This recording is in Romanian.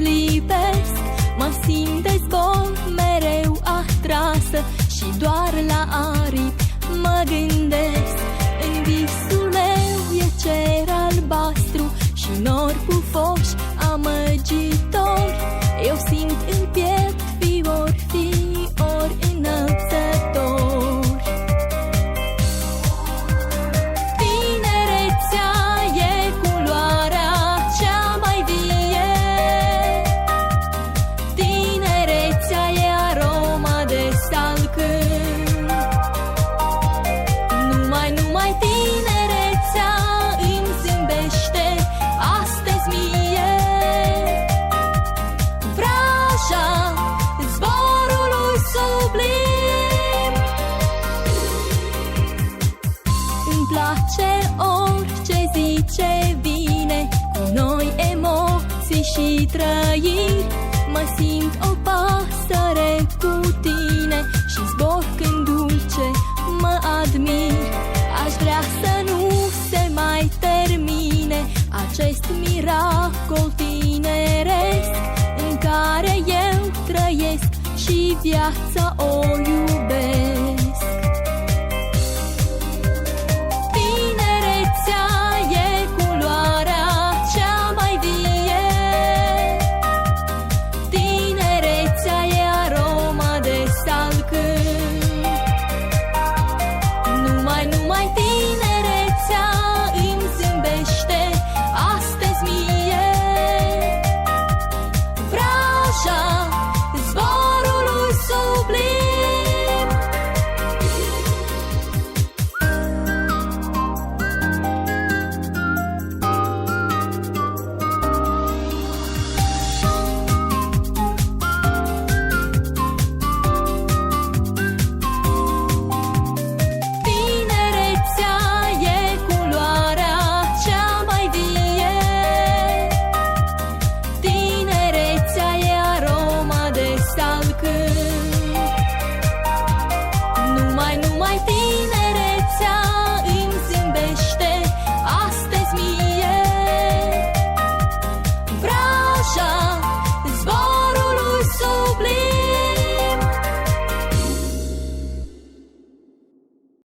lipesc. Mă simt de zbor mereu atrasă și doar la aripi mă gândesc. În visul meu e cer albastru și nori pufoși amăgitori. Eu simt în piept fiori, fiori înălțători. Tinerețea e culoarea cea mai vie. Tinerețea e aroma de salcâm. Numai tinerețea îmi zâmbește astăzi mie. Vraja zborului sublim. Îmi place orice zi ce vine cu noi emoții și trăiri. Mă simt o pasăre cu tine și zbor când dulce mă admir. Aș vrea să nu se mai termine acest miracol tineresc în care eu trăiesc și viața o iubesc.